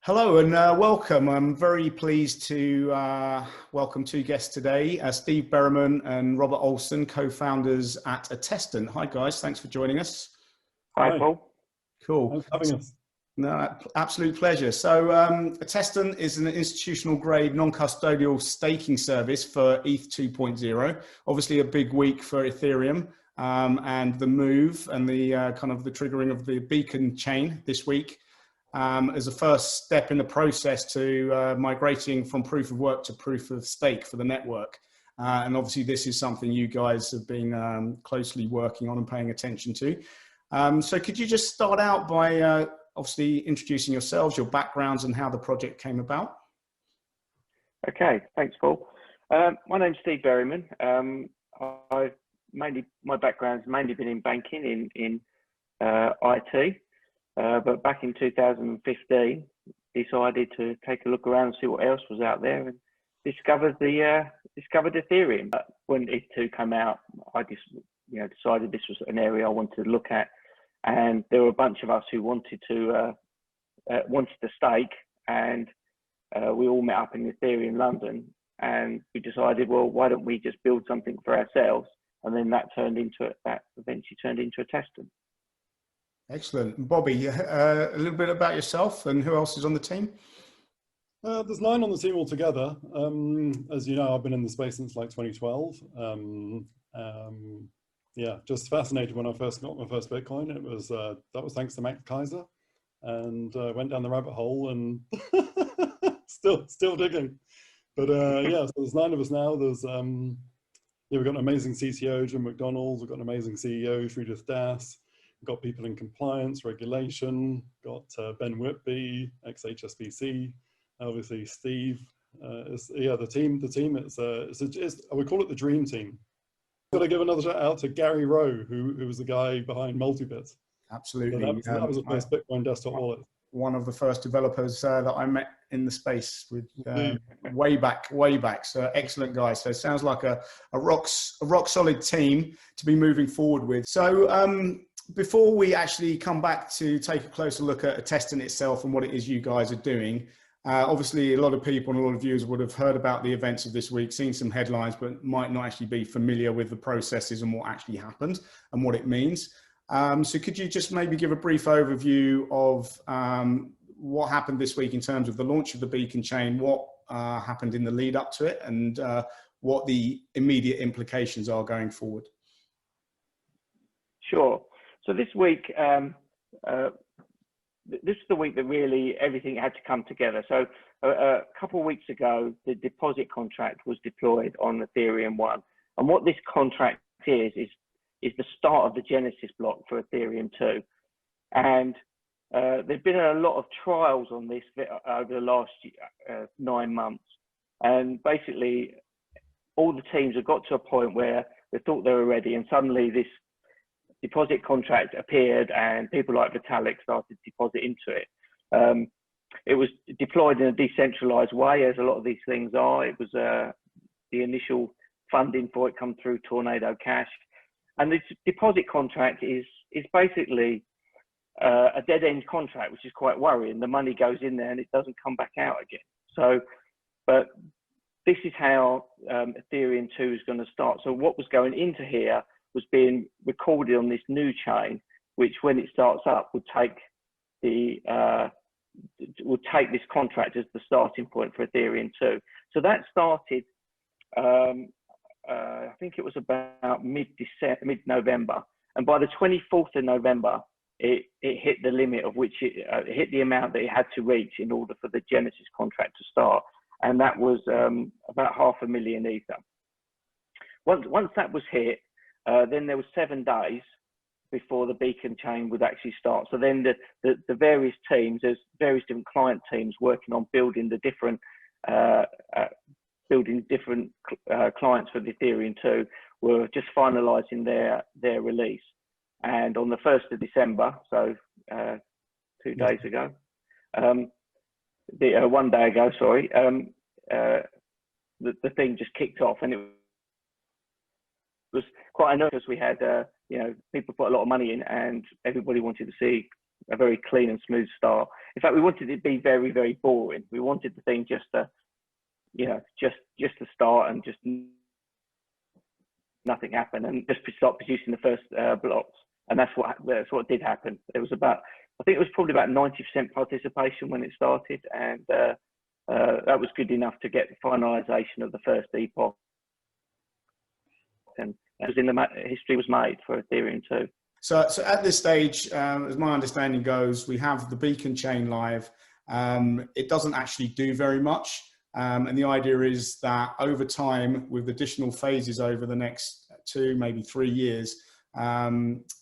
Hello and welcome. I'm very pleased to welcome two guests today, Steve Berryman and Robert Olsen, co-founders at Attestant. Hi guys, thanks for joining us. Hi Paul. Cool. Thanks for having us. No, absolute pleasure. So Attestant is an institutional grade non-custodial staking service for ETH 2.0. Obviously a big week for Ethereum and the move and the kind of the triggering of the beacon chain this week. As a first step in the process to migrating from proof of work to proof of stake for the network. And obviously this is something you guys have been closely working on and paying attention to. So could you just start out by obviously introducing yourselves, your backgrounds and how the project came about? Okay, thanks Paul. My name's Steve Berryman. My background's mainly been in banking, in IT. But back in 2015, decided to take a look around and see what else was out there, and discovered Ethereum. But when ETH2 came out, I just decided this was an area I wanted to look at, and there were a bunch of us who wanted to stake, and we all met up in Ethereum London, and we decided, well, why don't we just build something for ourselves? And then that eventually turned into Attestant. Excellent. Bobby, a little bit about yourself and who else is on the team? There's 9 on the team altogether. As you know, I've been in the space since like 2012. Yeah, just fascinated when I first got my first Bitcoin. It was that was thanks to Max Kaiser, and went down the rabbit hole and still digging. But yeah, so there's 9 of us now. There's we've got an amazing CTO, Jim McDonald. We've got an amazing CEO, Judith Das. Got people in compliance, regulation, got Ben Whitby, ex-HSBC, obviously Steve. The team, we call it the dream team. Got to give another shout out to Gary Rowe, who was the guy behind Multibit. Absolutely. So that was the first Bitcoin desktop wallet. One of the first developers that I met in the space with way back. So excellent guys. So it sounds like a rock solid team to be moving forward with. So before we actually come back to take a closer look at Attestant itself and what it is you guys are doing, obviously a lot of people and a lot of viewers would have heard about the events of this week, seen some headlines, but might not actually be familiar with the processes and what actually happened and what it means. So could you just maybe give a brief overview of what happened this week in terms of the launch of the beacon chain, what happened in the lead up to it, and what the immediate implications are going forward? Sure. So this week, this is the week that really everything had to come together. So a couple of weeks ago, the deposit contract was deployed on Ethereum 1. And what this contract is the start of the Genesis block for Ethereum 2. And there've been a lot of trials on this over the last 9 months. And basically, all the teams have got to a point where they thought they were ready, and suddenly this deposit contract appeared and people like Vitalik started to deposit into it. It was deployed in a decentralized way, as a lot of these things are. It was the initial funding for it come through Tornado Cash. And this deposit contract is basically a dead-end contract, which is quite worrying. The money goes in there and it doesn't come back out again. So, but this is how Ethereum 2 is going to start. So what was going into here was being recorded on this new chain, which when it starts up would take this contract as the starting point for Ethereum 2. So that started, I think it was about mid-November, and by the 24th of November, it hit the limit of which it hit the amount that it had to reach in order for the Genesis contract to start, and that was about 500,000 Ether. Once that was hit, then there was 7 days before the beacon chain would actually start. So then the various teams, there's various different client teams working on building the different clients for the Ethereum 2 were just finalizing their release. And on the 1st of December, so 2 days ago, 1 day ago, sorry, the thing just kicked off, and it was quite annoying because we had people put a lot of money in, and everybody wanted to see a very clean and smooth start. In fact, we wanted it to be very, very boring. We wanted the thing just to, you know, just to start and just nothing happen, and just start producing the first blocks. And that's what did happen. It was about, I think it was probably about 90% participation when it started, and that was good enough to get the finalisation of the first epoch. And that was history was made for Ethereum too. So at this stage, as my understanding goes, we have the beacon chain live. It doesn't actually do very much. And the idea is that over time, with additional phases over the next 2, maybe 3 years,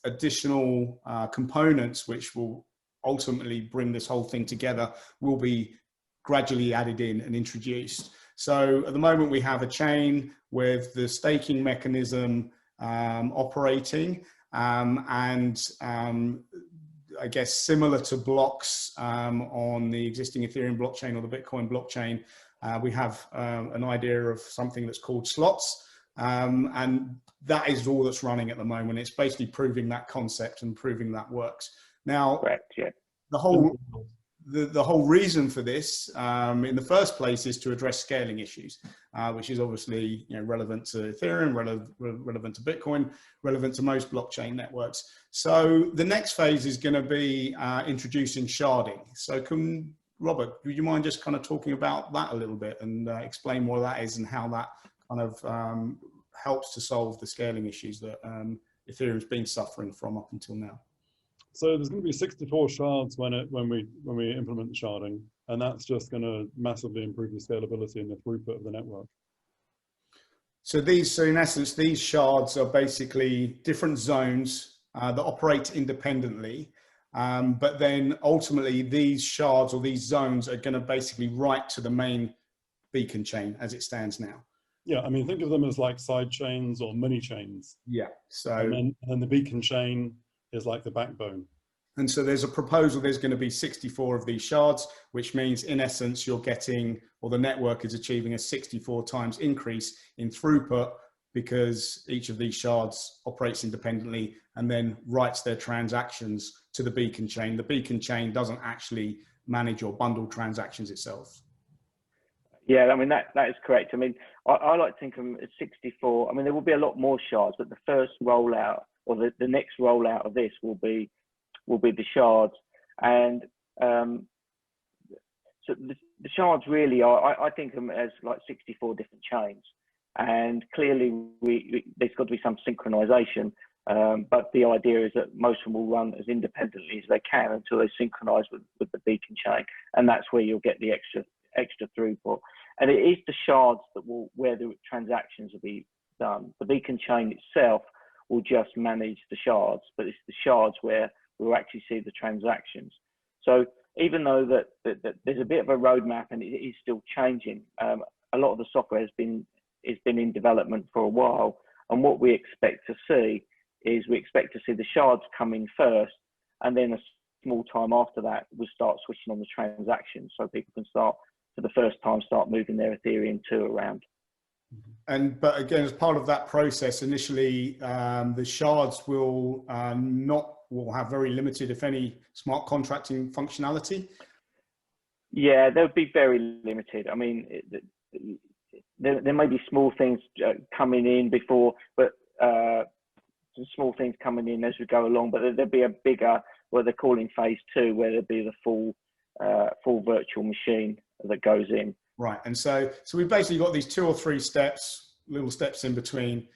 additional components which will ultimately bring this whole thing together will be gradually added in and introduced. So at the moment we have a chain with the staking mechanism operating, and I guess similar to blocks on the existing Ethereum blockchain or the Bitcoin blockchain, we have an idea of something that's called slots, and that is all that's running at the moment. It's basically proving that concept and proving that works. Now, correct, yeah. The whole reason for this, in the first place, is to address scaling issues, which is obviously, you know, relevant to Ethereum, relevant to Bitcoin, relevant to most blockchain networks. So the next phase is going to be introducing sharding. So Robert, would you mind just kind of talking about that a little bit and explain what that is and how that kind of helps to solve the scaling issues that Ethereum's been suffering from up until now? So there's going to be 64 shards when we implement the sharding, and that's just going to massively improve the scalability and the throughput of the network. So in essence, these shards are basically different zones that operate independently, but then ultimately these shards or these zones are going to basically write to the main beacon chain as it stands now. Yeah, I mean, think of them as like side chains or mini chains. Yeah. So and then the beacon chain is like the backbone. And so there's a proposal, there's going to be 64 of these shards, which means in essence, you're getting, or the network is achieving a 64 times increase in throughput because each of these shards operates independently and then writes their transactions to the beacon chain. The beacon chain doesn't actually manage or bundle transactions itself. Yeah, I mean, that is correct. I mean, I like to think of them as 64. I mean, there will be a lot more shards, but the first rollout or the next rollout of this will be the shards. And so the shards really are, I think of them as like 64 different chains. And clearly there's got to be some synchronization, but the idea is that most of them will run as independently as they can until they synchronize with the beacon chain. And that's where you'll get the extra throughput. And it is the shards where the transactions will be done. The beacon chain itself will just manage the shards, but it's the shards where we'll actually see the transactions. So even though that there's a bit of a roadmap and it is still changing, a lot of the software has been in development for a while. And what we expect to see is we expect to see the shards come in first, and then a small time after that, we'll start switching on the transactions so people can start, for the first time, start moving their Ethereum 2 around. But again, as part of that process, initially the shards will have very limited, if any, smart contracting functionality. Yeah, they'll be very limited. I mean, there may be small things coming in before, but some small things coming in as we go along. But there'll be a bigger, what they're calling phase 2, where there'll be the full virtual machine that goes in. Right, and so we've basically got these 2 or 3 steps, little steps in between,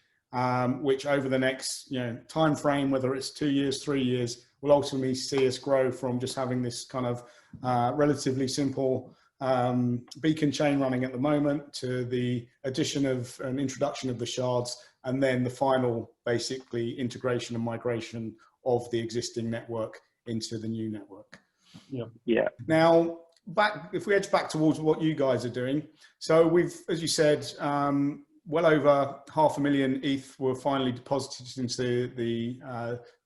which over the next time frame, whether it's 2 years, 3 years, will ultimately see us grow from just having this kind of relatively simple beacon chain running at the moment to the addition of an introduction of the shards, and then the final basically integration and migration of the existing network into the new network. Yeah. Now, if we edge back towards what you guys are doing, so we've, as you said, well over 500,000 ETH were finally deposited into the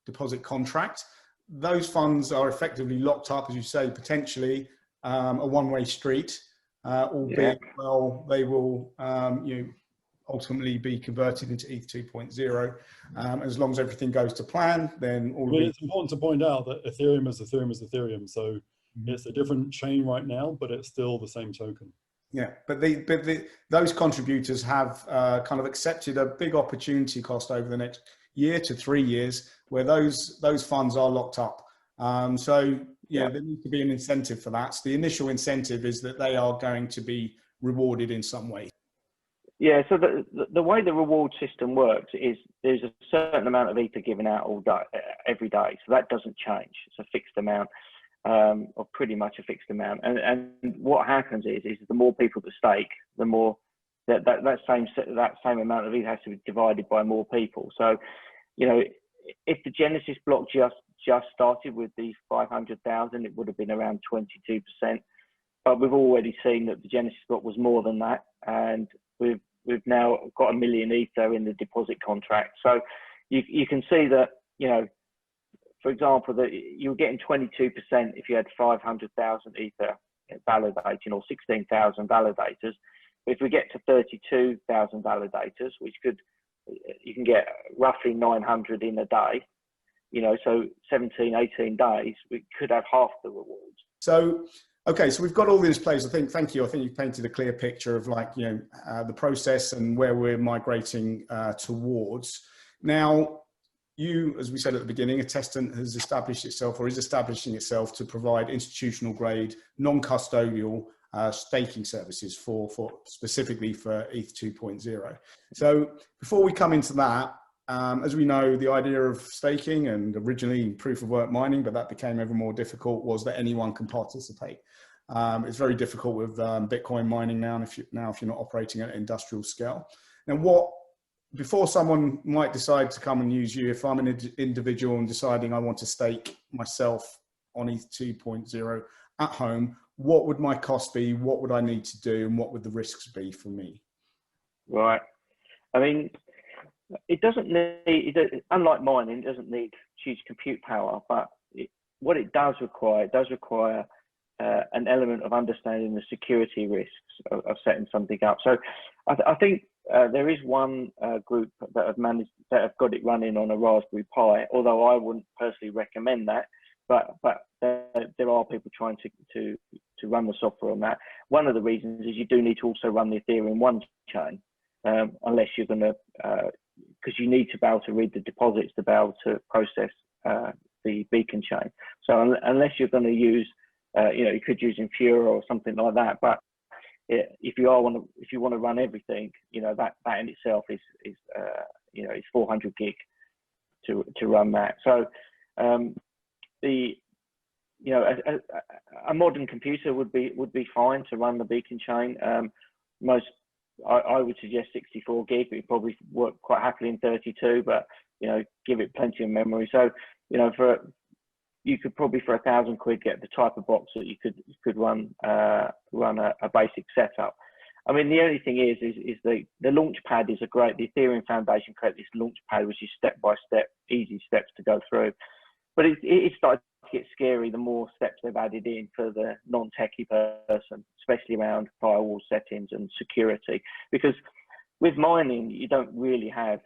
deposit contract. Those funds are effectively locked up, as you say, potentially a one-way street, albeit well, they will ultimately be converted into ETH 2.0. As long as everything goes to plan, then all of it's important to point out that Ethereum is Ethereum is Ethereum. So it's a different chain right now, but it's still the same token. Yeah, but those contributors have kind of accepted a big opportunity cost over the next year to 3 years, where those funds are locked up. So yeah, there needs to be an incentive for that. So the initial incentive is that they are going to be rewarded in some way. Yeah, so the way the reward system works is there's a certain amount of Ether given out all day, every day, so that doesn't change. It's a fixed amount, or pretty much a fixed amount. And what happens is the more people that stake, the more that same amount of Ether has to be divided by more people. So, you know, if the Genesis block just started with these 500,000, it would have been around 22%. But we've already seen that the Genesis block was more than that, and we've now got 1 million Ether in the deposit contract. So you can see that, you know, for example, that you're getting 22% if you had 500,000 Ether validating, or 16,000 validators. If we get to 32,000 validators, which you can get roughly 900 in a day, you know, so 17, 18 days, we could have half the rewards. So, okay, so we've got all these plays. Thank you. I think you've painted a clear picture of, like, you know, the process and where we're migrating towards. Now, you, as we said at the beginning, Attestant has established itself, or is establishing itself, to provide institutional grade, non-custodial staking services for specifically for ETH 2.0. So before we come into that, as we know, the idea of staking, and originally proof of work mining, but that became ever more difficult, was that anyone can participate. It's very difficult with Bitcoin mining now, if you're not operating at an industrial scale. Now, before someone might decide to come and use you, if I'm an individual and deciding I want to stake myself on ETH 2.0 at home, what would my cost be? What would I need to do? And what would the risks be for me? Right. I mean, it doesn't need, unlike mining, it doesn't need huge compute power, but what it does require, an element of understanding the security risks of setting something up. So I think there is one group that have got it running on a Raspberry Pi, although I wouldn't personally recommend that, but there are people trying to run the software on that. One of the reasons is you do need to also run the Ethereum 1 chain, unless you're going to, because you need to be able to read the deposits to be able to process the beacon chain. So unless you're going to use, you know, you could use Infura or something like that, but if you want to run everything, you know, that in itself is you know, it's 400 gig to run that. So you know, a modern computer would be fine to run the beacon chain. I would suggest 64 gig. It probably work quite happily in 32, but, you know, give it plenty of memory. So, you know, you could probably for £1,000 get the type of box that you could run a basic setup. I mean, the only thing is the launch pad is the Ethereum Foundation created this launch pad, which is step-by-step, easy steps to go through. But it started to get scary the more steps they've added in for the non-techie person, especially around firewall settings and security. Because with mining, you don't really have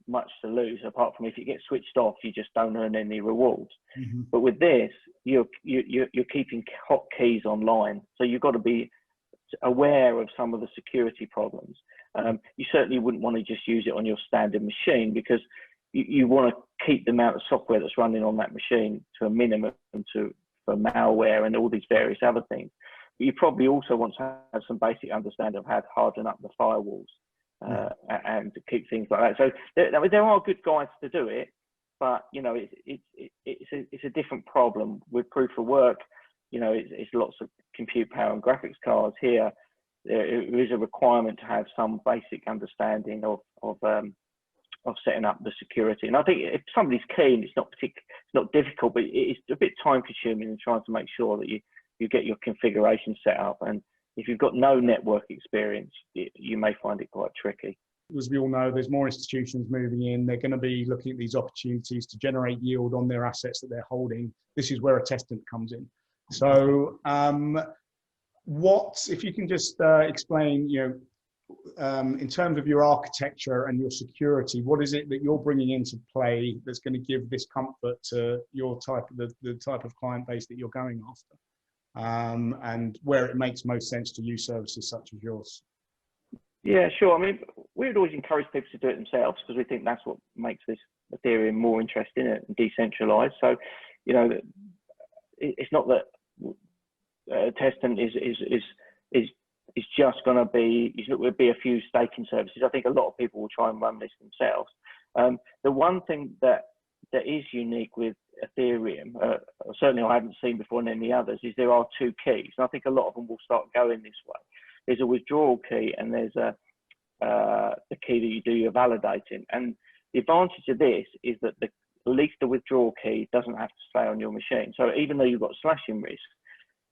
much to lose, apart from if it gets switched off, you just don't earn any rewards. Mm-hmm. But with this, you're keeping hotkeys online, so you've got to be aware of some of the security problems. You certainly wouldn't want to just use it on your standard machine, because you want to keep the amount of software that's running on that machine to a minimum for malware and all these various other things. But you probably also want to have some basic understanding of how to harden up the firewalls and to keep things like that. So there are good guides to do it, but, you know, it's a different problem with proof of work. You know, it's lots of compute power and graphics cards here. There is a requirement to have some basic understanding of setting up the security. And I think if somebody's keen, it's not difficult, but it's a bit time consuming in trying to make sure that you get your configuration set up. And if you've got no network experience, you may find it quite tricky. As we all know, there's more institutions moving in. They're going to be looking at these opportunities to generate yield on their assets that they're holding. This is where Attestant comes in. So if you can just explain, you know, in terms of your architecture and your security, what is it that you're bringing into play that's going to give this comfort to your type of the type of client base that you're going after, and where it makes most sense to use services such as yours? Yeah, sure. I mean, we would always encourage people to do it themselves because we think that's what makes this Ethereum more interesting and decentralized. So, you know, it's not that Attestant is just going to be, it will be a few staking services. I think a lot of people will try and run this themselves. The one thing that is unique with Ethereum, certainly I haven't seen before in any others, is there are two keys. And I think a lot of them will start going this way. There's a withdrawal key and there's the key that you do your validating. And the advantage of this is that at least the withdrawal key doesn't have to stay on your machine. So even though you've got slashing risk,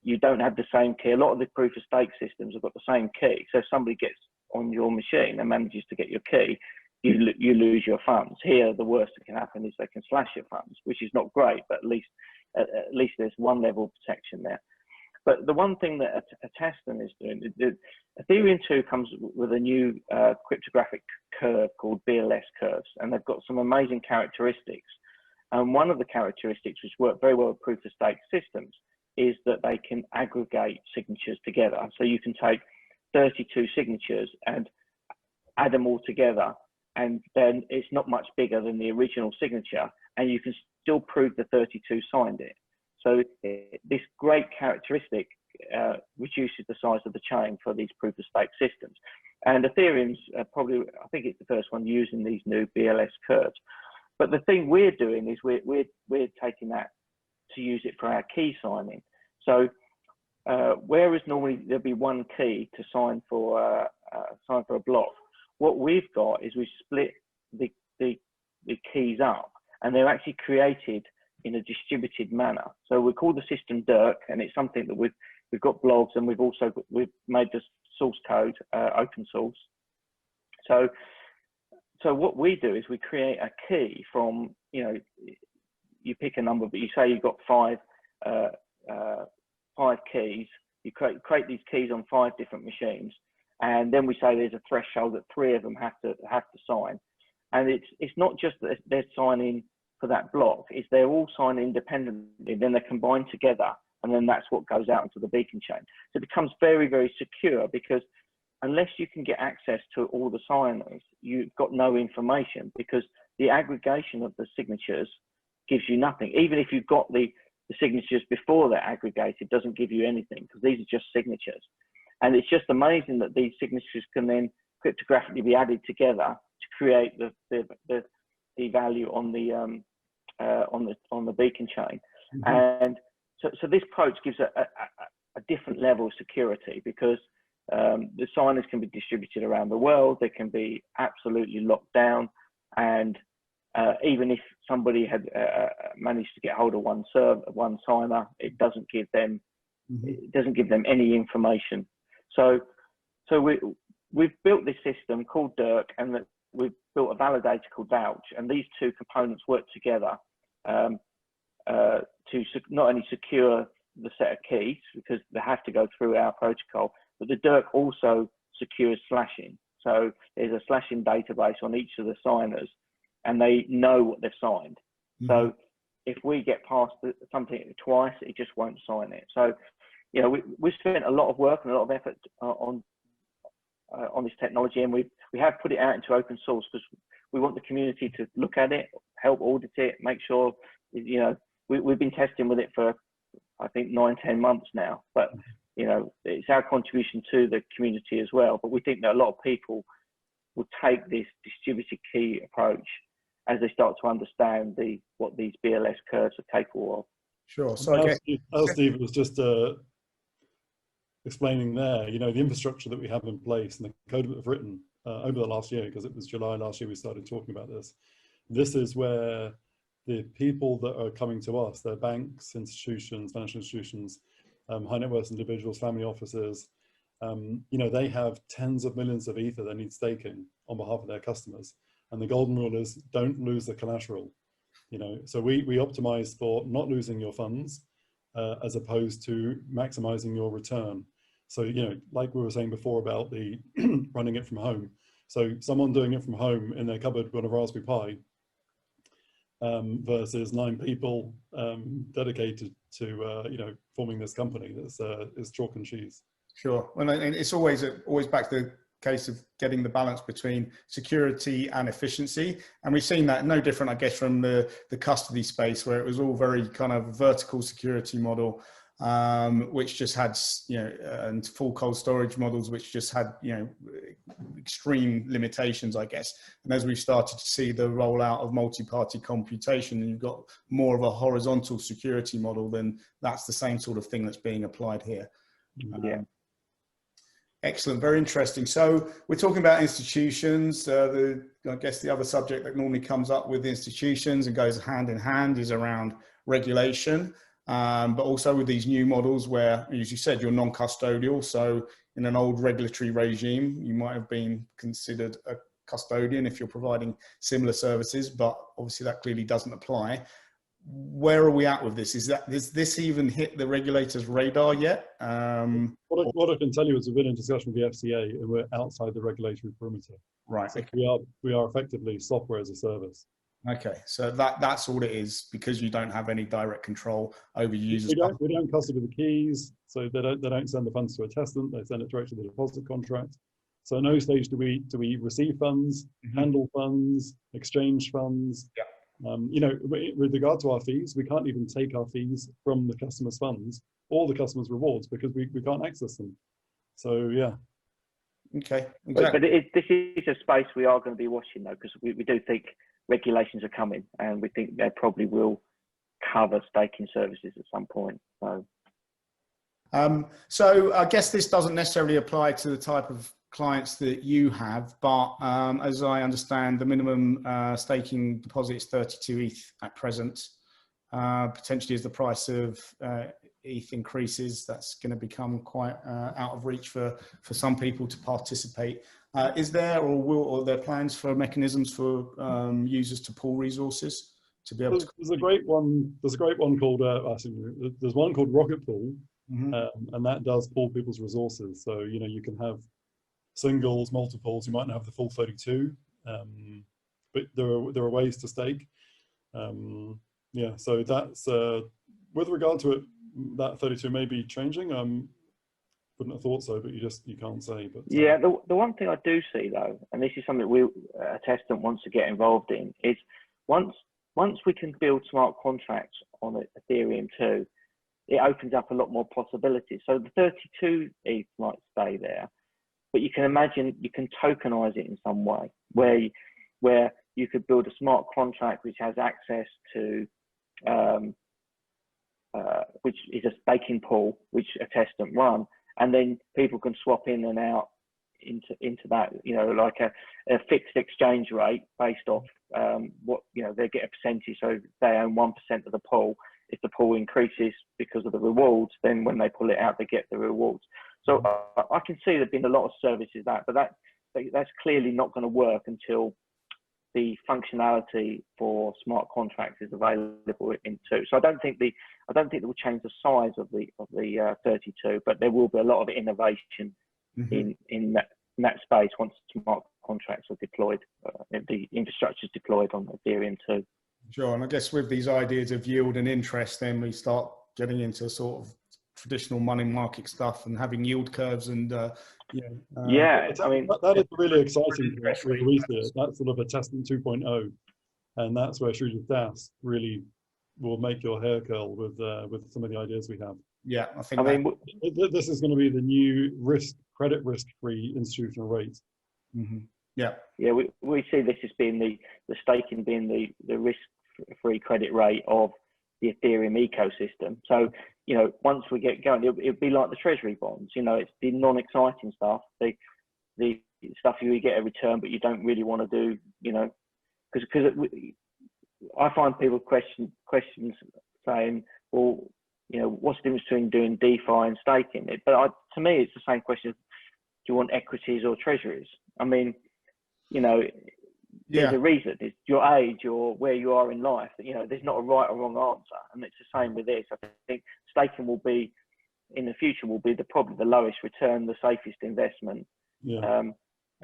you don't have the same key. A lot of the proof of stake systems have got the same key. So if somebody gets on your machine and manages to get your key, you lose your funds. Here, the worst that can happen is they can slash your funds, which is not great, but at least there's one level of protection there. But the one thing that Attestant is doing, Ethereum 2 comes with a new cryptographic curve called BLS curves, and they've got some amazing characteristics. And one of the characteristics which work very well with proof of stake systems is that they can aggregate signatures together. So you can take 32 signatures and add them all together, and then it's not much bigger than the original signature, and you can still prove the 32 signed it. So this great characteristic reduces the size of the chain for these proof of stake systems. And Ethereum's probably, I think it's the first one using these new BLS curves. But the thing we're doing is we're taking that to use it for our key signing. So whereas normally there'll be one key to sign for a block, what we've got is we split the keys up, and they're actually created in a distributed manner. So we call the system Dirk, and it's something that we've got blogs, and we've made the source code open source. So what we do is we create a key from, you know, you pick a number, but you say you've got five keys. You create these keys on 5 different machines, and then we say there's a threshold that 3 of them have to sign. And it's not just that they're signing for that block, is they're all signed independently, then they're combined together, and then that's what goes out into the beacon chain. So it becomes very, very secure, because unless you can get access to all the signers, you've got no information, because the aggregation of the signatures gives you nothing. Even if you've got the signatures before they're aggregated, doesn't give you anything, because these are just signatures. And it's just amazing that these signatures can then cryptographically be added together to create the value on the beacon chain. Mm-hmm. And so this approach gives a different level of security, because the signers can be distributed around the world. They can be absolutely locked down, and even if somebody had managed to get hold of one signer, it doesn't give them any information. So we've built this system called Dirk, and we've built a validator called Vouch, and these two components work together to not only secure the set of keys, because they have to go through our protocol, but the Dirk also secures slashing. So there's a slashing database on each of the signers, and they know what they've signed. Mm-hmm. So if we get past something twice, it just won't sign it. So, you know, we've spent a lot of work and a lot of effort on this technology, and we have put it out into open source, because we want the community to look at it, help audit it, make sure, you know, we've been testing with it for, I think, 9-10 months now, but, you know, it's our contribution to the community as well. But we think that a lot of people will take this distributed key approach as they start to understand what these BLS curves are capable of. Sure. So I guess Steve was just explaining there, you know, the infrastructure that we have in place and the code that we've written over the last year, because it was July last year we started talking about this. This is where the people that are coming to us, they're banks, institutions, financial institutions, high net worth individuals, family offices, you know, they have tens of millions of Ether they need staking on behalf of their customers. And the golden rule is don't lose the collateral, you know. So we optimize for not losing your funds as opposed to maximizing your return. So, like we were saying before about the running it from home. So someone doing it from home in their cupboard with a Raspberry Pi versus 9 people dedicated to, forming this company that's is chalk and cheese. Sure. And it's always back to the case of getting the balance between security and efficiency. And we've seen that no different, I guess, from the custody space, where it was all very kind of vertical security model, which just had, and full cold storage models, which just had, extreme limitations, I guess. And as we've started to see the rollout of multi-party computation, and you've got more of a horizontal security model, then that's the same sort of thing that's being applied here. Yeah. Excellent, very interesting. So we're talking about institutions. I guess the other subject that normally comes up with institutions and goes hand in hand is around regulation, but also with these new models where, as you said, you're non-custodial. So in an old regulatory regime, you might have been considered a custodian if you're providing similar services, but obviously that clearly doesn't apply. Where are we at with this? Does this even hit the regulator's radar yet? What I can tell you is we've been in discussion with the FCA and we're outside the regulatory perimeter. Right. So we are effectively software as a service. Okay, so that's all it is, because you don't have any direct control over users. We don't custody the keys, so they don't send the funds to Attestant. They send it direct to the deposit contract. So at no stage do we receive funds, handle funds, exchange funds. Yeah. With regard to our fees, we can't even take our fees from the customer's funds or the customer's rewards because we can't access them. So, yeah. Okay. Exactly. But this is a space we are going to be watching, though, because we do think regulations are coming, and we think they probably will cover staking services at some point. So I guess this doesn't necessarily apply to the type of clients that you have, but as I understand, the minimum staking deposit is 32 ETH at present. Potentially, as the price of ETH increases, that's going to become quite out of reach for some people to participate. Is there are there plans for mechanisms for users to pool resources to be able to? There's a great one called there's one called Rocket Pool, and that does pool people's resources. So you can have singles, multiples. You might not have the full 32, but there are ways to stake. Yeah, so that's with regard to it. That 32 may be changing. Wouldn't have thought so, but you can't say. But yeah, the one thing I do see though, and this is something we Attestant wants to get involved in, is once we can build smart contracts on Ethereum too, it opens up a lot more possibilities. So the 32 ETH might stay there, but you can imagine you can tokenize it in some way where you could build a smart contract which has access to which is a staking pool which Attestant run, and then people can swap in and out into that, like a fixed exchange rate based off what they get a percentage. So they own 1% of the pool. If the pool increases because of the rewards, then when they pull it out, they get the rewards. So I can see there've been a lot of services but that's clearly not going to work until the functionality for smart contracts is available in 2. So I don't think it will change the size of the 32, but there will be a lot of innovation in that space once smart contracts are deployed, the infrastructure is deployed on Ethereum too. Sure, and I guess with these ideas of yield and interest, then we start getting into sort of traditional money market stuff and having yield curves and yeah, I mean that is really exciting. That's sort of Attestant 2.0, and that's where Shrews Das really will make your hair curl with some of the ideas we have. Yeah, I mean this is going to be the new credit risk-free institutional rate. Yeah, we see this as being the staking being the risk-free credit rate of the Ethereum ecosystem. So once we get going, it'll be like the treasury bonds. It's the non-exciting stuff, the stuff you get a return, but you don't really want to do. Because I find people questions saying, well, what's the difference between doing DeFi and staking? But to me, it's the same question: do you want equities or treasuries? I mean, there's a reason. It's your age or where you are in life. There's not a right or wrong answer, and it's the same with this. I think staking will be in the future will be probably the lowest return, the safest investment. Yeah.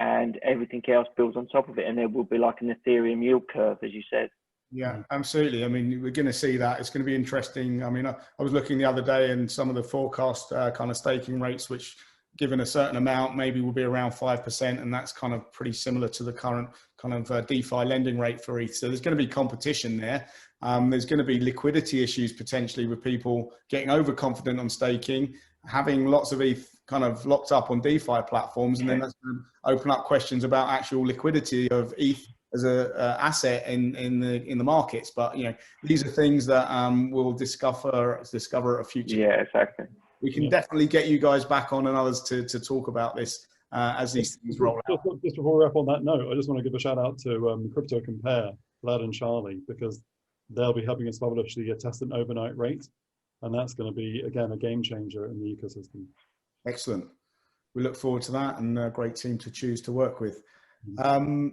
And everything else builds on top of it. And there will be like an Ethereum yield curve, as you said. Yeah, absolutely. I mean, we're going to see that. It's going to be interesting. I mean, I was looking the other day and some of the forecast kind of staking rates, which given a certain amount, maybe will be around 5%. And that's kind of pretty similar to the current kind of DeFi lending rate for ETH. So there's going to be competition there. There's going to be liquidity issues potentially with people getting overconfident on staking, having lots of ETH kind of locked up on DeFi platforms. And then that's going to open up questions about actual liquidity of ETH as a asset in the markets. But these are things that we'll discover at a future. Yeah, exactly. We can definitely get you guys back on and others to talk about this as these things roll out. Just before we wrap on that note, I just want to give a shout out to Crypto Compare, Vlad and Charlie, because they'll be helping us publish the Attestant overnight rate, and that's going to be again a game changer in the ecosystem. Excellent. We look forward to that, and a great team to choose to work with.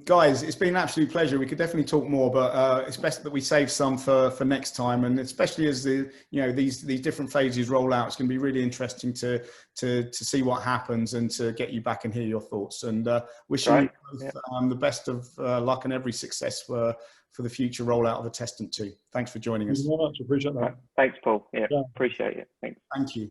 Guys, it's been an absolute pleasure. We could definitely talk more, but it's best that we save some for next time, and especially as these different phases roll out, it's going to be really interesting to see what happens and to get you back and hear your thoughts. And wishing you both, the best of luck and every success for the future rollout of Attestant 2. Thanks for joining us. Thank you very much. Appreciate that. Thanks, Paul. Yeah, appreciate it. Thanks. Thank you.